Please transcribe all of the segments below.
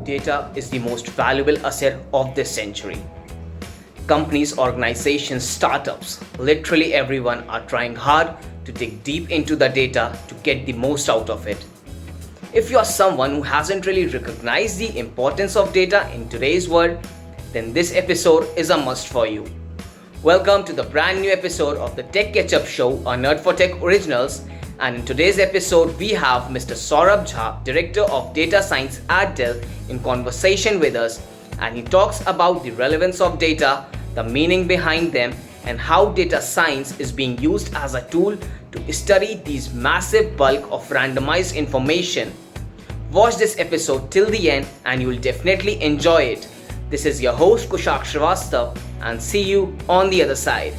data is the most valuable asset of this century. Companies, organizations, startups, literally everyone are trying hard to dig deep into the data to get the most out of it. If you are someone who hasn't really recognized the importance of data in today's world, then this episode is a must for you. Welcome to the brand new episode of the Tech Ketchup Show, a Nerd for Tech Originals. And in today's episode, we have Mr. Saurabh Jha, Director of Data Science at Dell, in conversation with us. And he talks about the relevance of data, the meaning behind them, and how data science is being used as a tool to study these massive bulk of randomized information. Watch this episode till the end and you will definitely enjoy it. This is your host Kushagra Srivastav, and see you on the other side.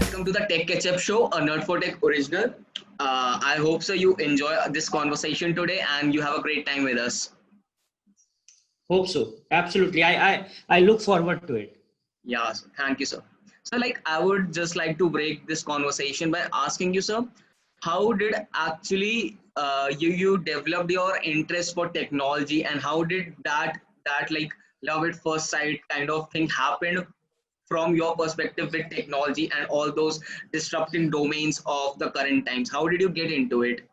Welcome to the Tech Ketchup Show, a Nerd for Tech original. I hope so you enjoy this conversation today and you have a great time with us. Hope so. Absolutely. I look forward to it. Yeah, thank you, sir. So, I would just like to break this conversation by asking you, sir, how did actually you developed your interest for technology, and how did that love at first sight kind of thing happened from your perspective with technology and all those disrupting domains of the current times? How did you get into it?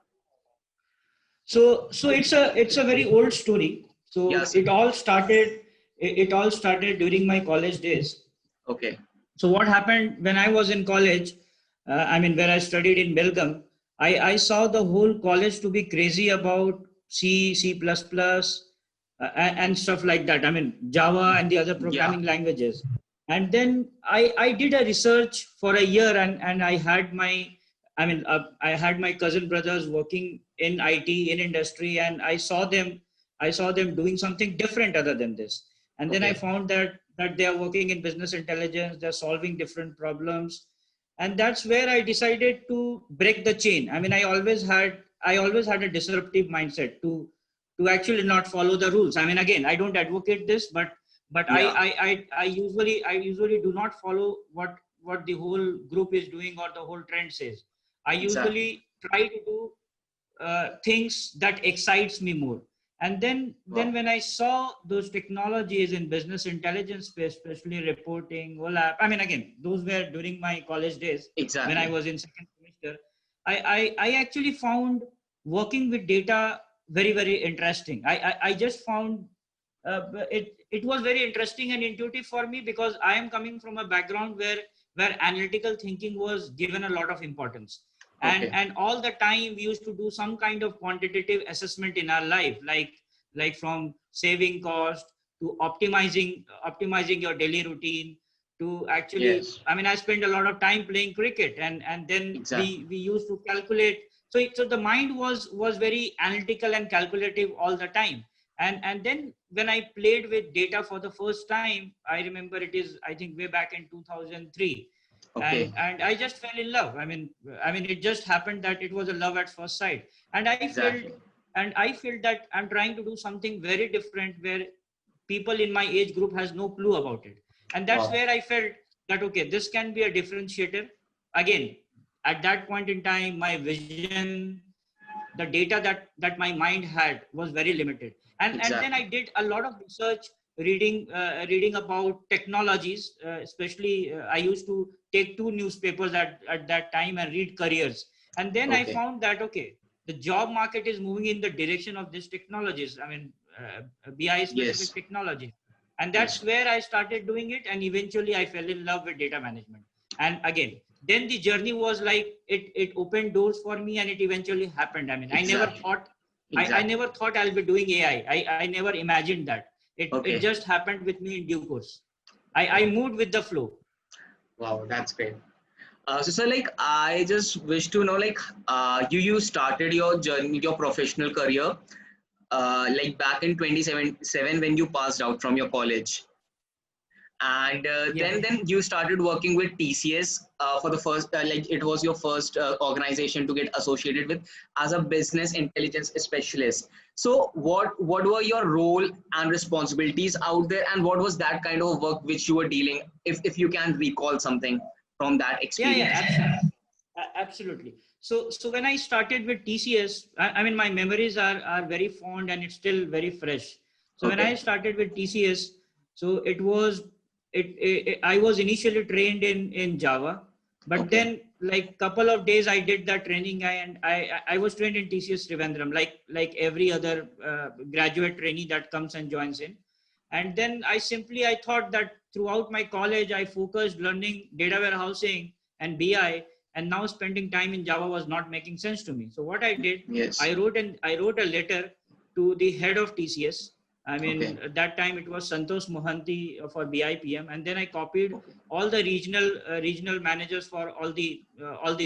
So it's a very old story. So Yes. it all started during my college days. Okay. So what happened when I was in college, where I studied in Belgium, I saw the whole college to be crazy about C, C++, and stuff like that. Java and the other programming languages. And then I did a research for a year, and I had my cousin brothers working in IT, in industry, and I saw them doing something different other than this. And then I found that they are working in business intelligence, they're solving different problems. And that's where I decided to break the chain. I always had a disruptive mindset to actually not follow the rules. Again, I don't advocate this, but I usually do not follow what the whole group is doing or the whole trend says. I usually try to do things that excites me more. And then when I saw those technologies in business intelligence space, especially reporting, OLAP, again, those were during my college days. When I was in second semester, I actually found working with data very, very interesting. I just found it was very interesting and intuitive for me, because I am coming from a background where analytical thinking was given a lot of importance. And all the time we used to do some kind of quantitative assessment in our life, like from saving cost to optimizing your daily routine to actually, I spent a lot of time playing cricket, and then we used to calculate. So the mind was very analytical and calculative all the time. And then when I played with data for the first time, I remember I think way back in 2003. And I just fell in love. It just happened that it was a love at first sight. And I felt that I'm trying to do something very different, where people in my age group has no clue about it. And that's where I felt that, okay, this can be a differentiator. Again, at that point in time, my vision, the data that my mind had was very limited. And then I did a lot of research, reading about technologies, especially I used to take 2 newspapers at that time and read careers. And then I found that, okay, the job market is moving in the direction of these technologies. BI specific technology. And that's where I started doing it. And eventually I fell in love with data management. And again, then the journey was like, it opened doors for me, and it eventually happened. I never thought, I never thought I'll be doing AI. I never imagined that. It just happened with me in due course. I moved with the flow. Wow, that's great. So sir, I just wish to know, you started your journey, your professional career, back in 2007 when you passed out from your college. And then you started working with TCS for the first, it was your first organization to get associated with as a business intelligence specialist. So what were your role and responsibilities out there, and what was that kind of work which you were dealing, if you can recall something from that experience? Absolutely. So when I started with TCS, I mean, my memories are very fond and it's still very fresh. So when I started with TCS, so I was initially trained in Java, but then like couple of days I did that training, and I was trained in TCS Trivandrum, like every other graduate trainee that comes and joins in. And then I thought that throughout my college, I focused learning data warehousing and BI, and now spending time in Java was not making sense to me. So what I did, I wrote a letter to the head of TCS. I mean, at that time it was Santosh Mohanty for BIPM, and then I copied all the regional managers for all the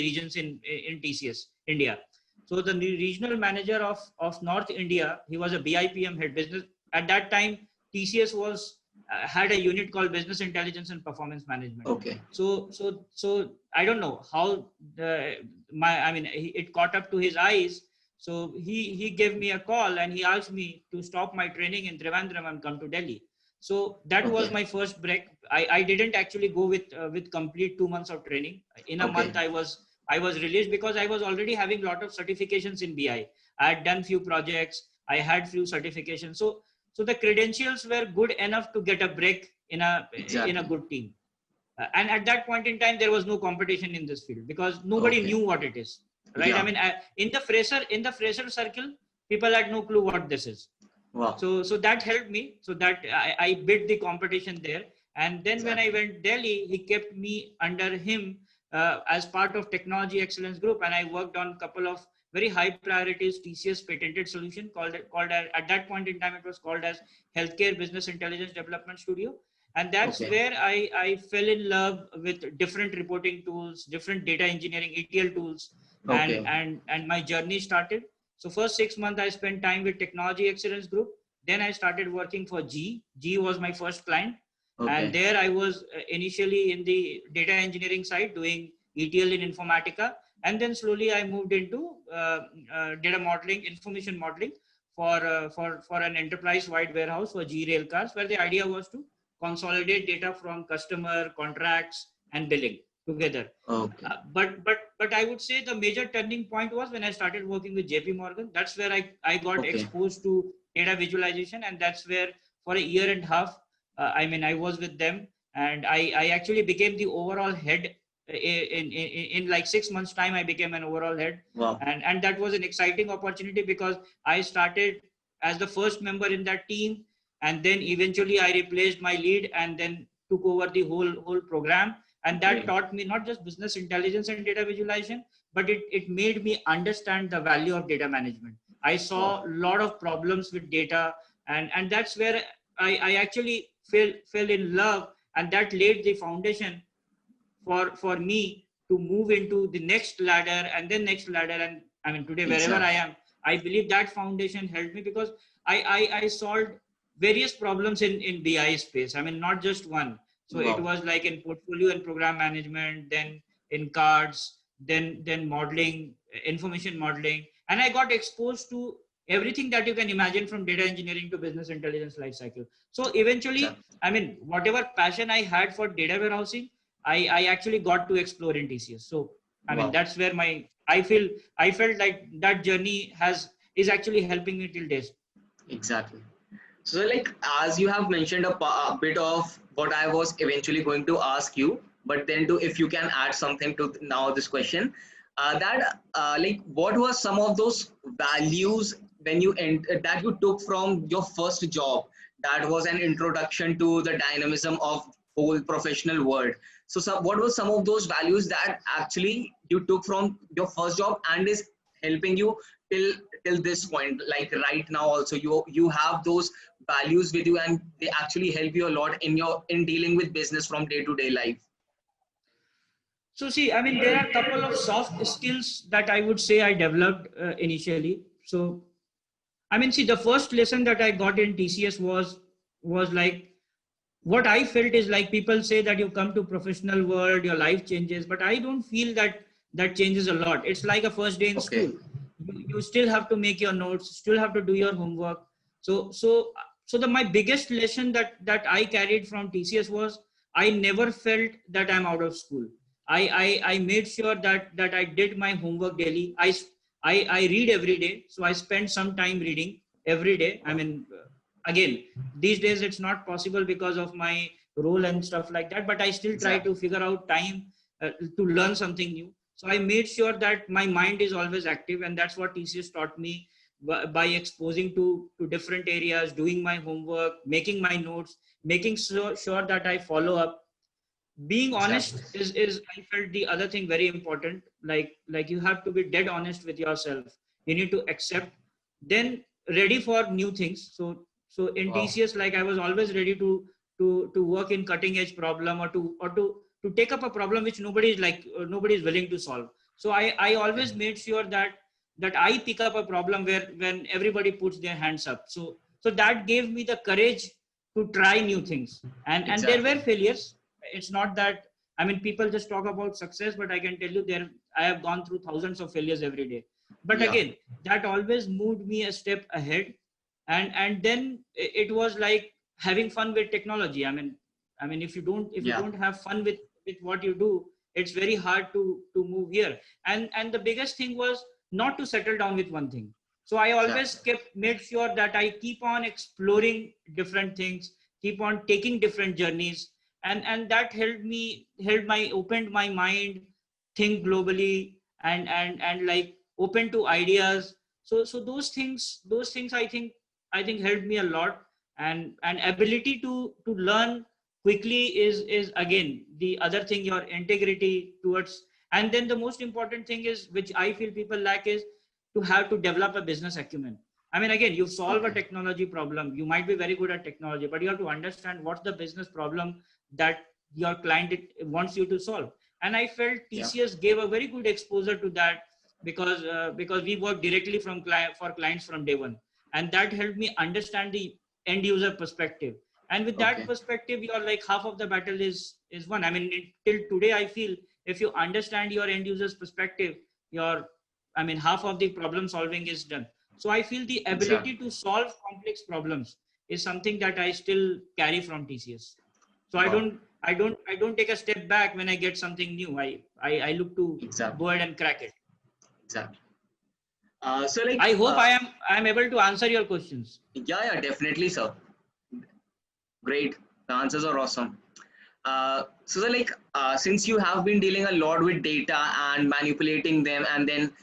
regions in TCS India. So the regional manager of North India, he was a BIPM head business at that time. TCS was had a unit called Business Intelligence and Performance Management. So I don't know how it caught up to his eyes. So he gave me a call and he asked me to stop my training in Trivandrum and come to Delhi. So that was my first break. I didn't actually go with complete 2 months of training. In a month I was released because I was already having a lot of certifications in BI. I had done few projects. I had few certifications. So the credentials were good enough to get a break in a good team. And at that point in time, there was no competition in this field because nobody knew what it is, right? Yeah. I mean, in the fresher circle, people had no clue what this is. Wow. So that helped me. So that I beat the competition there. And then when I went Delhi, he kept me under him as part of Technology Excellence Group, and I worked on a couple of very high priorities TCS patented solution called at that point in time it was called as Healthcare Business Intelligence Development Studio. And that's where I fell in love with different reporting tools, different data engineering ETL tools, and my journey started. So first 6 months I spent time with Technology Excellence Group. Then I started working for G. G was my first client. And there I was initially in the data engineering side doing ETL in Informatica. And then slowly I moved into data modeling, information modeling for an enterprise-wide warehouse for G rail cars, where the idea was to consolidate data from customer contracts and billing together. But I would say the major turning point was when I started working with JP Morgan. That's where I got exposed to data visualization, and that's where for a year and a half, I was with them, and I actually became the overall head. In like 6 months time, I became an overall head. Wow. And that was an exciting opportunity because I started as the first member in that team, and then eventually I replaced my lead and then took over the whole program. And that taught me not just business intelligence and data visualization, but it made me understand the value of data management. I saw a lot of problems with data, and that's where I actually fell in love, and that laid the foundation for me to move into the next ladder and then next ladder. And I mean, today, wherever I am, I believe that foundation helped me because I solved various problems in BI space. I mean, not just one. So it was like in portfolio and program management, then in cards, then modeling, information modeling. And I got exposed to everything that you can imagine from data engineering to business intelligence lifecycle. So eventually, I mean, whatever passion I had for data warehousing, I actually got to explore in TCS. So I mean, that's where I felt like that journey is actually helping me till days. Exactly. So like, as you have mentioned a bit of what I was eventually going to ask you, but then if you can add something to now this question, like what were some of those values when that you took from your first job, that was an introduction to the dynamism of whole professional world. So what were some of those values that actually you took from your first job and is helping you till this point? Like right now also you have those values with you, and they actually help you a lot in dealing with business from day to day life. So see, I mean, there are a couple of soft skills that I would say I developed initially. So, I mean, see, the first lesson that I got in TCS was like, what I felt is like people say that you come to professional world, your life changes, but I don't feel that changes a lot. It's like a first day in school. You still have to make your notes, still have to do your homework. So my biggest lesson that I carried from TCS was I never felt that I'm out of school. I made sure that I did my homework daily. I read every day, so I spend some time reading every day. I mean, again, these days it's not possible because of my role and stuff like that, but I still try to Exactly. figure out time to learn something new. So I made sure that my mind is always active, and that's what TCS taught me by exposing to different areas, doing my homework, making my notes, making sure that I follow up. Being Exactly. honest is I felt the other thing very important. Like you have to be dead honest with yourself. You need to accept, then ready for new things. So in Wow. TCS, like I was always ready to work in cutting edge problem, or to take up a problem which nobody is willing to solve. So I Okay. always made sure that I pick up a problem where when everybody puts their hands up. So that gave me the courage to try new things. And there were Exactly. failures. It's not that, I mean, people just talk about success, but I can tell you, there I have gone through thousands of failures every day. But Yeah. again, that always moved me a step ahead. And then it was like having fun with technology. I mean, if you don't Yeah. have fun with what you do, it's very hard to move here. And the biggest thing was not to settle down with one thing. So I always Exactly. made sure that I keep on exploring different things, keep on taking different journeys. And that opened my mind, think globally, and like open to ideas. So those things I think helped me a lot. And ability to learn quickly is again the other thing, your integrity towards. And then the most important thing is, which I feel people lack, is to have to develop a business acumen. I mean, again, you solve a Okay. technology problem, you might be very good at technology, but you have to understand what's the business problem that your client wants you to solve. And I felt Yeah. TCS gave a very good exposure to that, because we work directly for clients from day one. And that helped me understand the end user perspective. And with that Okay. perspective, you're like half of the battle is won. I mean, till today I feel, if you understand your end user's perspective, your I mean, half of the problem solving is done. So I feel the ability Exactly. to solve complex problems is something that I still carry from TCS. So I Wow. don't I don't I don't take a step back when I get something new. I look to Exactly. go ahead and crack it. Exactly. So like, I hope I am able to answer your questions. yeah, yeah, definitely, sir. Great. The answers are awesome. So like, since you have been dealing a lot with data and manipulating them, and then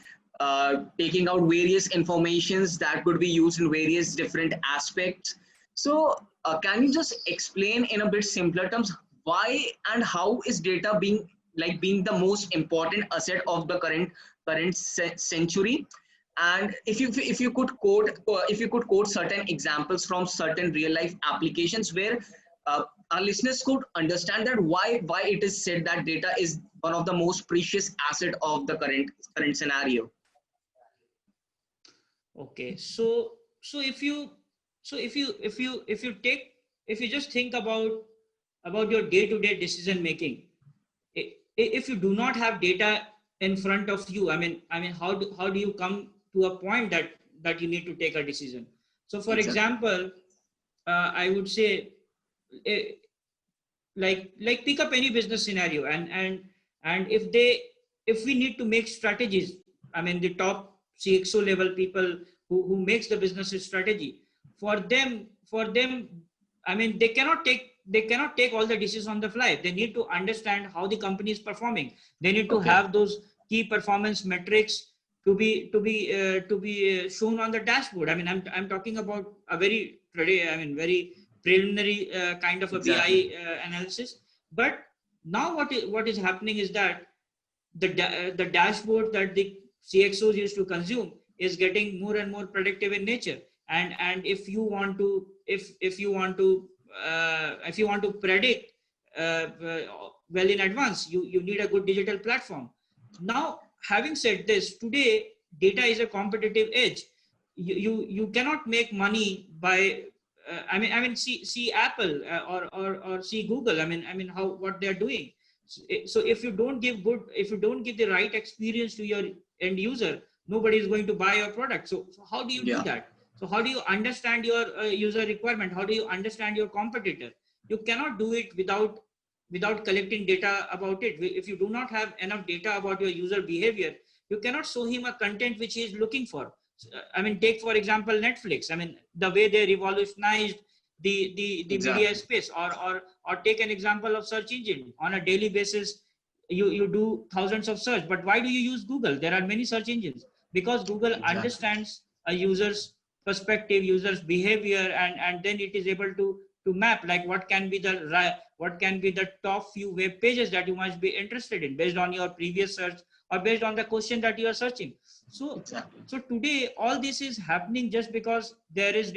taking out various informations that could be used in various different aspects. So can you just explain in a bit simpler terms why and how is data being the most important asset of the current century? And if you could quote certain examples from certain real life applications where our listeners could understand that why it is said that data is one of the most precious asset of the current scenario. Okay, so if you just think about your day-to-day decision making, if you do not have data in front of you, I mean, how do you come to a point that you need to take a decision? So, for Exactly. example, I would say, eh, like pick up any business scenario, and if we need to make strategies. I mean, the top CXO level people who makes the business strategy, for them, I mean, they cannot take all the decisions on the fly. They need to understand how the company is performing. They need to Okay. have those key performance metrics to be shown on the dashboard. I mean, I'm talking about a very preliminary kind of a Exactly. BI analysis. But now what is happening is that the dashboard that the CXOs used to consume is getting more and more predictive in nature. And if you want to predict well in advance, you need a good digital platform. Now, having said this, today data is a competitive edge. You cannot make money by see Apple, or see Google. I mean how what they're doing. So if you don't give the right experience to your end user, nobody is going to buy your product. So how do you do Yeah. that? So how do you understand your user requirement? How do you understand your competitor? You cannot do it without collecting data about it. If you do not have enough data about your user behavior, you cannot show him a content which he is looking for. I mean, take for example Netflix. I mean, the way they revolutionized the media space, or take an example of search engine. On a daily basis, you do thousands of search, but why do you use Google? There are many search engines, because Google understands a user's perspective, user's behavior, and then it is able to map like what can be the top few web pages that you must be interested in based on your previous search or based on the question that you are searching. So so today all this is happening just because there is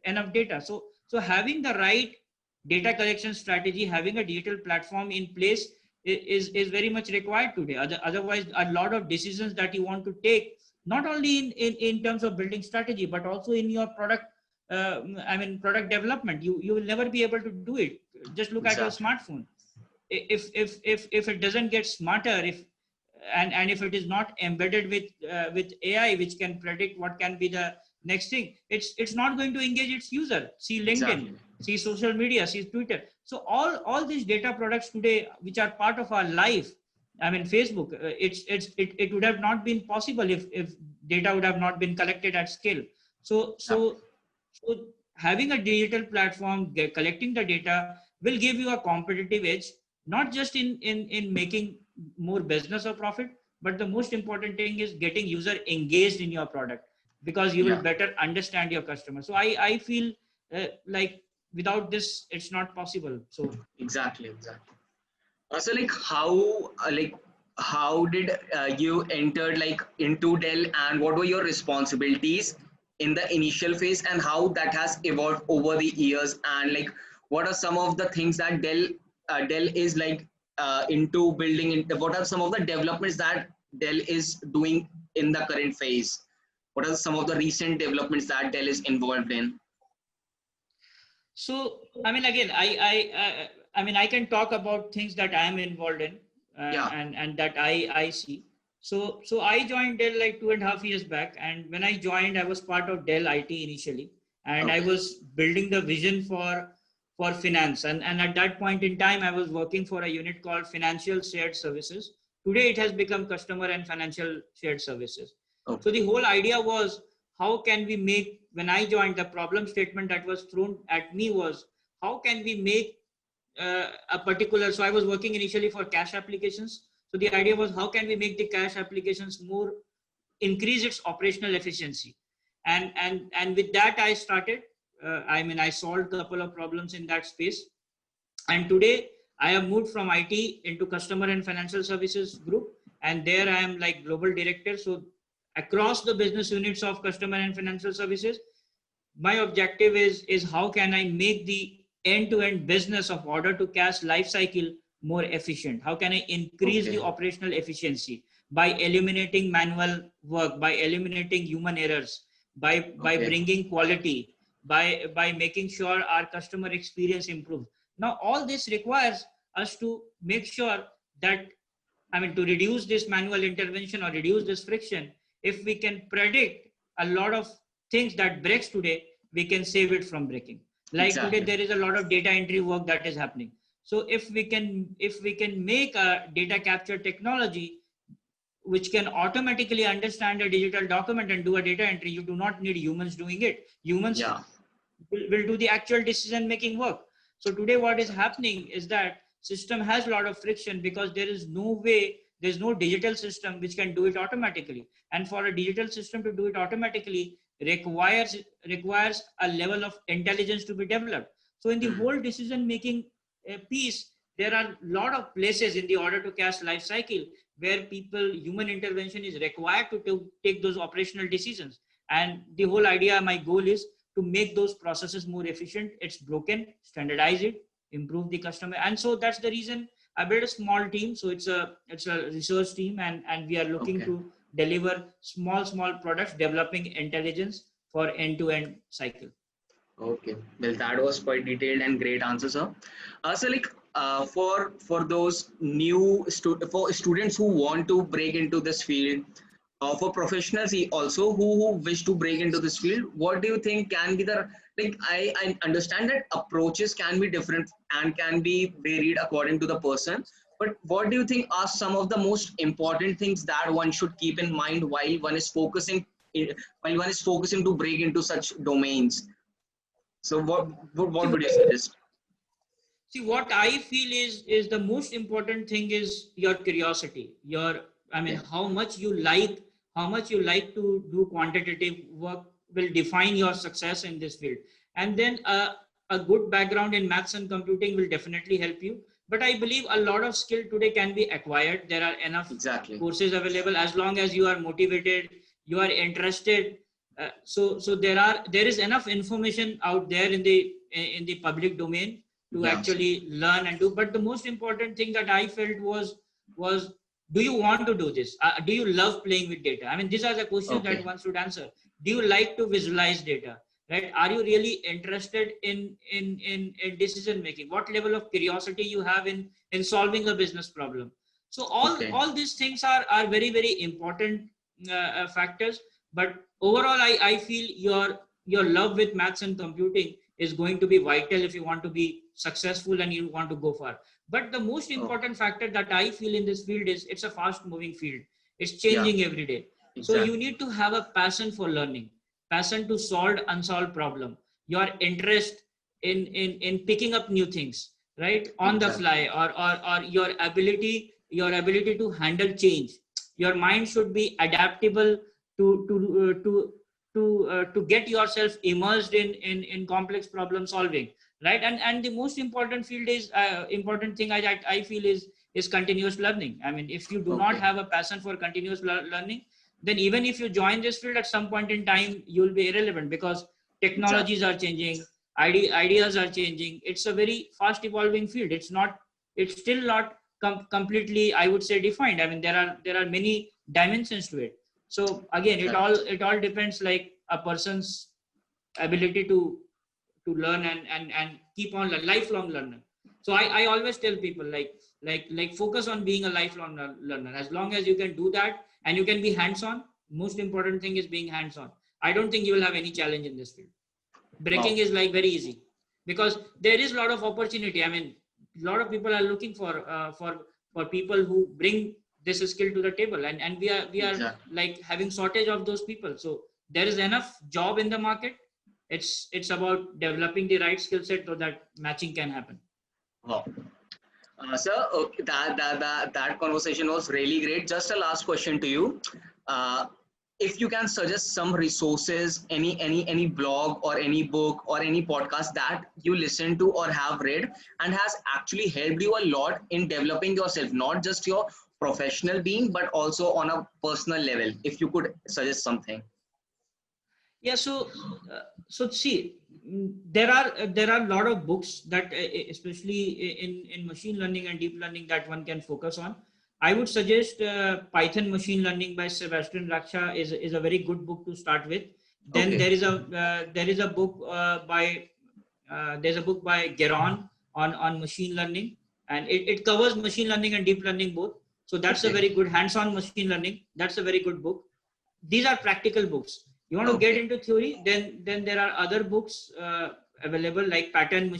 enough data. So having the right data collection strategy, having a digital platform in place is very much required today. Otherwise, a lot of decisions that you want to take, not only in terms of building strategy, but also in your product, product development, you will never be able to do it. Just look at your smartphone. If it doesn't get smarter, and if it is not embedded with AI, which can predict what can be the next thing, it's not going to engage its user. See LinkedIn, see social media, see Twitter. So all these data products today, which are part of our life, I mean, Facebook, it would have not been possible if data would have not been collected at scale. So having a digital platform, collecting the data will give you a competitive edge, not just in making more business or profit, but the most important thing is getting user engaged in your product, because you will better understand your customer. So I feel like without this, it's not possible. So exactly. So how did you enter like into Dell, and what were your responsibilities in the initial phase, and how that has evolved over the years, and like what are some of the things that Dell is like into building in, what are some of the developments that Dell is doing in the current phase? What are some of the recent developments that Dell is involved in? So, I mean, again, I can talk about things that I am involved in, and that I see. So I joined Dell like 2.5 years back, and when I joined, I was part of Dell IT initially, and I was building the vision for finance, and at that point in time, I was working for a unit called Financial Shared Services. Today, it has become Customer and Financial Shared Services. So the whole idea was, how can we make, when I joined, the problem statement that was thrown at me was, how can we make a particular, so I was working initially for cash applications. So the idea was, how can we make the cash applications more, increase its operational efficiency? And with that, I started, I solved a couple of problems in that space. And today I have moved from IT into Customer and Financial Services group. And there I am like global director. So across the business units of Customer and Financial Services, my objective is how can I make the end-to-end business of order to cash lifecycle more efficient? How can I increase the operational efficiency by eliminating manual work, by eliminating human errors, by bringing quality, by making sure our customer experience improves? Now, all this requires us to make sure that, to reduce this manual intervention or reduce this friction, if we can predict a lot of things that breaks today, we can save it from breaking. Like today, there is a lot of data entry work that is happening. So if we can make a data capture technology which can automatically understand a digital document and do a data entry, you do not need humans doing it. Humans will do the actual decision making work. So today what is happening is that system has a lot of friction, because there is no way, there's no digital system which can do it automatically. And for a digital system to do it automatically requires a level of intelligence to be developed. So in the whole decision making piece, there are a lot of places in the order to cash life cycle where human intervention is required to take those operational decisions. And the whole idea, my goal is to make those processes more efficient. It's broken, standardize it, improve the customer. And so that's the reason I built a small team. So it's a research team, and we are looking to deliver small products, developing intelligence for end-to-end cycle. Okay, well, that was quite detailed and great answer, sir. So like for those new for students who want to break into this field, for professionals also who wish to break into this field, what do you think can be the like I understand that approaches can be different and can be varied according to the person. But what do you think are some of the most important things that one should keep in mind while one is focusing to break into such domains? So what See, would you suggest? See, what I feel is the most important thing is your curiosity. I mean, Yeah, how much you like to do quantitative work will define your success in this field. And then a good background in maths and computing will definitely help you. But I believe a lot of skill today can be acquired. There are enough exactly. courses available as long as you are motivated, you are interested. So there is enough information out there in the public domain to Yeah, actually learn and do. But the most important thing that I felt was do you want to do this? Do you love playing with data? I mean, these are the questions that okay, one should answer. Do you like to visualize data? Right? Are you really interested in decision making? What level of curiosity you have in solving a business problem? So okay, all these things are very very important factors. But overall, I feel your love with maths and computing is going to be vital if you want to be successful and you want to go far. But the most oh, important factor that I feel in this field is it's a fast moving field. It's yeah, changing every day. So you exactly, need to have a passion for learning, passion to solve unsolved problem, your interest in picking up new things, right, on the exactly, fly, or your ability to handle change. Your mind should be adaptable to get yourself immersed in complex problem solving, right? And the most important field is important thing I feel is continuous learning. I mean, if you do not okay, have a passion for continuous learning, then even if you join this field at some point in time, you'll be irrelevant because technologies exactly, are changing, ideas are changing. It's a very fast evolving field. It's still not completely, I would say, defined. I mean, there are many dimensions to it. So again, it all exactly. it all depends, like a person's ability to learn and keep on lifelong learner. So I always tell people, like focus on being a lifelong learner. As long as you can do that and you can be hands on, most important thing is being hands on. I don't think you will have any challenge in this field. Breaking Wow. is like very easy because there is a lot of opportunity. I mean, a lot of people are looking for people who bring this skill to the table, and we are Exactly. like having shortage of those people. So there is enough job in the market. It's about developing the right skill set so that matching can happen. Wow. Sir, okay, that conversation was really great. Just a last question to you. Uh, if you can suggest some resources, any blog or any book or any podcast that you listen to or have read and has actually helped you a lot in developing yourself, not just your professional being, but also on a personal level. If you could suggest something. Yeah, so see, there are a lot of books that especially in machine learning and deep learning that one can focus on. I would suggest Python Machine Learning by Sebastian Raksha is a very good book to start with. Then Okay. there is a book by there's a book by Geron on machine learning, and it covers machine learning and deep learning both. So that's a Okay. very good hands-on machine learning. That's a very good book. These are practical books. You want to get Okay. into theory, then there are other books available like pattern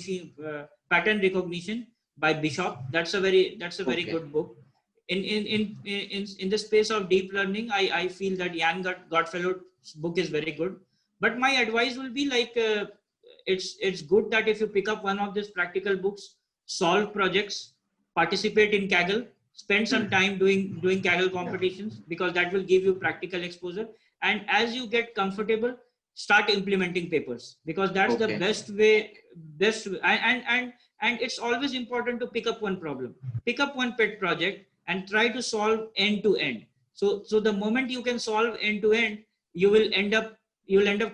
recognition by Bishop. That's a very Okay. good book. In the space of deep learning, I feel that Jan Godfellow's book is very good. But my advice will be like it's good that if you pick up one of these practical books, solve projects, participate in Kaggle, spend some Hmm. time doing Kaggle Yeah. competitions, because that will give you practical exposure. And as you get comfortable, start implementing papers, because that's the Okay. best way. And it's always important to pick up one problem, pick up one pet project, and try to solve end to end. So the moment you can solve end to end, you will end up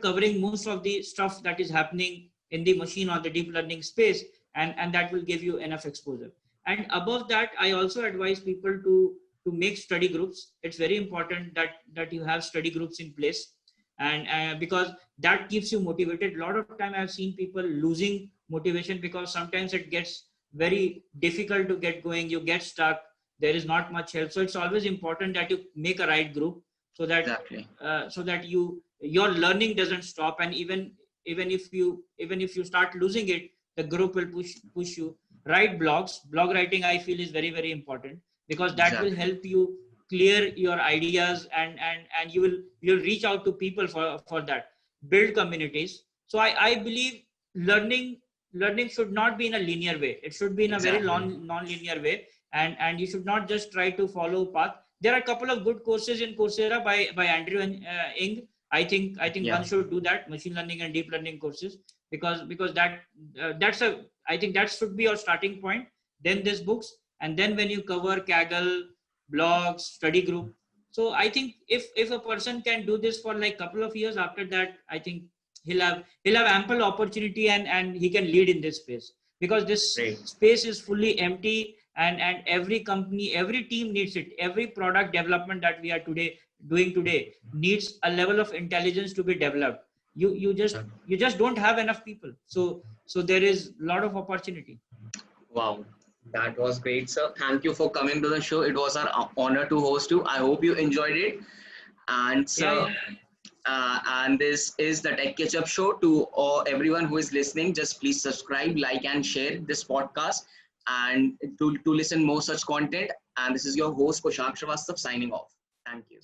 covering most of the stuff that is happening in the machine or the deep learning space, and that will give you enough exposure. And above that, I also advise people to make study groups. It's very important that you have study groups in place, and because that keeps you motivated. A lot of time I've seen people losing motivation because sometimes it gets very difficult to get going. You get stuck. There is not much help. So it's always important that you make a right group so that Exactly. your learning doesn't stop. And even even if you start losing it, the group will push you. Write blogs. Blog writing, I feel, is very, very important, because that will Exactly. help you clear your ideas, and you'll reach out to people for that. Build communities. So I believe learning learning should not be in a linear way. It should be in a very Exactly. non-linear way, and you should not just try to follow path. There are a couple of good courses in Coursera by Andrew and Ng. I think one Yeah. should do that, machine learning and deep learning courses, because that's a I think that should be your starting point. Then these books, and then when you cover Kaggle, blogs, study group. So I think if a person can do this for like couple of years, after that I think he'll have ample opportunity, and he can lead in this space, because this Great. space is fully empty, and every company, every team needs it. Every product development that we are doing today needs a level of intelligence to be developed. You just don't have enough people, so there is a lot of opportunity. Wow, that was great, sir. Thank you for coming to the show. It was our honor to host you. I hope you enjoyed it. And Yeah, sir, yeah. and this is the Tech Catch Up Show. To all, everyone who is listening, just please subscribe, like, and share this podcast, and to listen more such content. And this is your host Kushagra Srivastav signing off. Thank you.